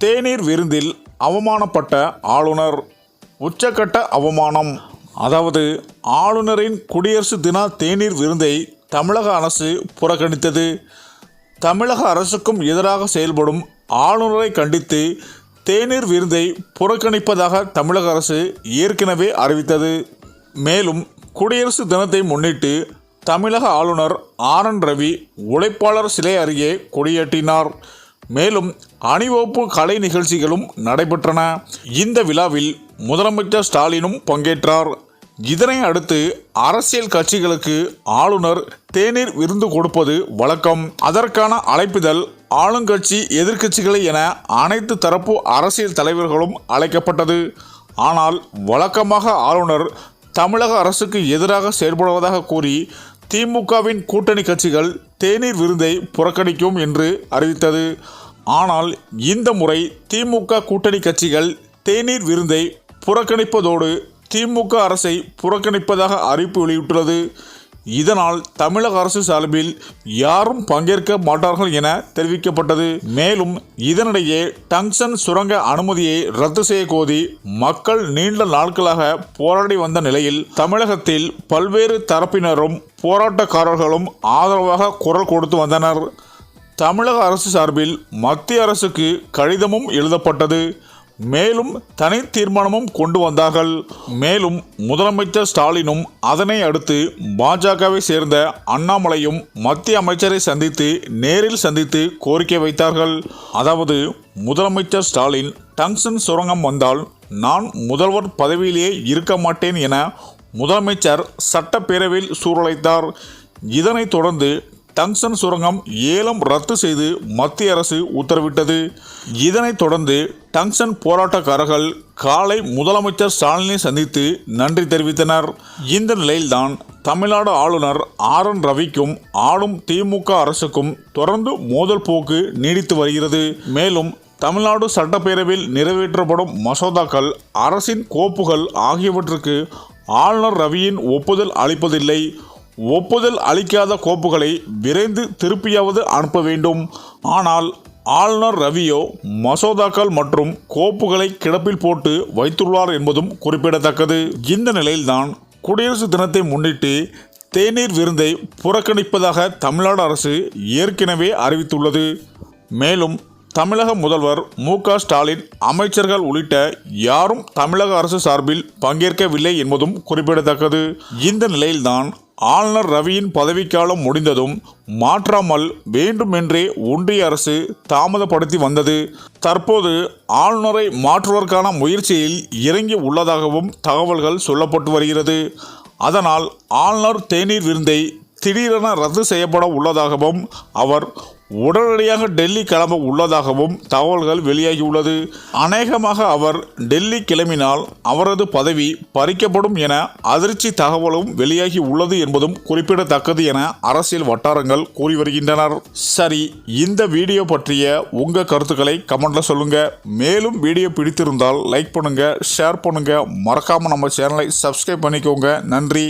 தேநீர் விருந்தில் அவமானப்பட்ட ஆளுநர். உச்சக்கட்ட அவமானம். அதாவது ஆளுநரின் குடியரசு தின தேநீர் விருந்தை தமிழக அரசு புறக்கணித்தது. தமிழக அரசுக்கும் எதிராக செயல்படும் ஆளுநரை கண்டித்து தேநீர் விருந்தை புறக்கணிப்பதாக தமிழக அரசு ஏற்கனவே அறிவித்தது. மேலும் குடியரசு தினத்தை முன்னிட்டு தமிழக ஆளுநர் ஆர்.என். ரவி உழைப்பாளர் சிலை அருகே கொடியேற்றினார். மேலும் அணிவகுப்பு கலை நிகழ்ச்சிகளும் நடைபெற்றன. இந்த விழாவில் முதலமைச்சர் ஸ்டாலினும் பங்கேற்றார். இதனை அடுத்து அரசியல் கட்சிகளுக்கு ஆளுநர் தேநீர் விருந்து கொடுப்பது வழக்கம். அதற்கான அழைப்பிதழ் ஆளுங்கட்சி எதிர்க்கட்சிகளை என அனைத்து தரப்பு அரசியல் தலைவர்களும் அழைக்கப்பட்டது. ஆனால் வழக்கமாக ஆளுநர் தமிழக அரசுக்கு எதிராக செயல்படுவதாக கூறி திமுகவின் கூட்டணி கட்சிகள் தேநீர் விருந்தை புறக்கணிக்கும் என்று அறிவித்தது. ஆனால் இந்த முறை திமுக கூட்டணி கட்சிகள் தேநீர் விருந்தை புறக்கணிப்பதோடு திமுக அரசை புறக்கணிப்பதாக அறிவிப்பு வெளியிட்டுள்ளது. இதனால் தமிழக அரசு சார்பில் யாரும் பங்கேற்க மாட்டார்கள் என தெரிவிக்கப்பட்டது. மேலும் இதனிடையே டங்ஸ்டன் சுரங்க அனுமதியை ரத்து செய்ய கோரி மக்கள் நீண்ட நாட்களாக போராடி வந்த நிலையில் தமிழகத்தில் பல்வேறு தரப்பினரும் போராட்டக்காரர்களும் ஆதரவாக குரல் கொடுத்து வந்தனர். தமிழக அரசு சார்பில் மத்திய அரசுக்கு கடிதமும் எழுதப்பட்டது. மேலும் தனி தீர்மானமும் கொண்டு வந்தார்கள். மேலும் முதலமைச்சர் ஸ்டாலினும் அதனை அடுத்து பாஜகவை சேர்ந்த அண்ணாமலையும் மத்திய அமைச்சரை சந்தித்து நேரில் சந்தித்து கோரிக்கை வைத்தார்கள். அதாவது முதலமைச்சர் ஸ்டாலின் டங்ஸ்டன் சுரங்கம் வந்தால் நான் முதல்வர் பதவியிலேயே இருக்க மாட்டேன் என முதலமைச்சர் சட்டப்பேரவையில் சூழலைத்தார். இதனைத் தொடர்ந்து டங்ஸ்டன் சுரங்கம் ஏலம் ரத்து செய்து மத்திய அரசு உத்தரவிட்டது. இதனைத் தொடர்ந்து டங்ஸ்டன் போராட்டக்காரர்கள் காலை முதலமைச்சர் ஸ்டாலினை சந்தித்து நன்றி தெரிவித்தனர். இந்த நிலையில்தான் தமிழ்நாடு ஆளுநர் ஆர்.என். ரவிக்கும் ஆளும் திமுக அரசுக்கும் தொடர்ந்து மோதல் போக்கு நீடித்து வருகிறது. மேலும் தமிழ்நாடு சட்டப்பேரவையில் நிறைவேற்றப்படும் மசோதாக்கள், அரசின் கோப்புகள் ஆகியவற்றுக்கு ஆளுநர் ரவியின் ஒப்புதல் அளிப்பதில்லை. ஒப்புதல் அளிக்காத கோப்புகளை விரைந்து திருப்பியாவது அனுப்ப வேண்டும். ஆனால் ஆளுநர் ரவியோ மசோதாக்கள் மற்றும் கோப்புகளை கிடப்பில் போட்டு வைத்துள்ளார் என்பதும் குறிப்பிடத்தக்கது. இந்த நிலையில்தான் குடியரசு தினத்தை முன்னிட்டு தேநீர் விருந்தை புறக்கணிப்பதாக தமிழ்நாடு அரசு ஏற்கனவே அறிவித்துள்ளது. மேலும் தமிழக முதல்வர் மு.க. ஸ்டாலின், அமைச்சர்கள் உள்ளிட்ட யாரும் தமிழக அரசு சார்பில் பங்கேற்கவில்லை என்பதும் குறிப்பிடத்தக்கது. இந்த நிலையில்தான் ஆளுநர் ரவியின் பதவிக்காலம் முடிந்ததும் மாற்றாமல் வேண்டுமென்றே ஒன்றிய அரசு தாமதப்படுத்தி வந்தது. தற்போது ஆளுநரை மாற்றுவதற்கான முயற்சியில் இறங்கி உள்ளதாகவும் தகவல்கள் சொல்லப்பட்டு வருகிறது. அதனால் ஆளுநர் தேநீர் விருந்தை திடீரென ரத்து செய்யப்பட உள்ளதாகவும் அவர் உடனடியாக டெல்லி கிளம்ப உள்ளதாகவும் தகவல்கள் வெளியாகியுள்ளது. அநேகமாக அவர் டெல்லி கிளம்பினால் அவரது பதவி பறிக்கப்படும் என அதிர்ச்சி தகவலும் வெளியாகி உள்ளது என்பதும் குறிப்பிடத்தக்கது என அரசியல் வட்டாரங்கள் கூறி வருகின்றனர். சரி, இந்த வீடியோ பற்றிய உங்கள் கருத்துக்களை கமெண்ட்ல சொல்லுங்க. மேலும் வீடியோ பிடித்திருந்தால் லைக் பண்ணுங்க, ஷேர் பண்ணுங்க, மறக்காம நம்ம சேனலை சப்ஸ்கிரைப் பண்ணிக்கோங்க. நன்றி.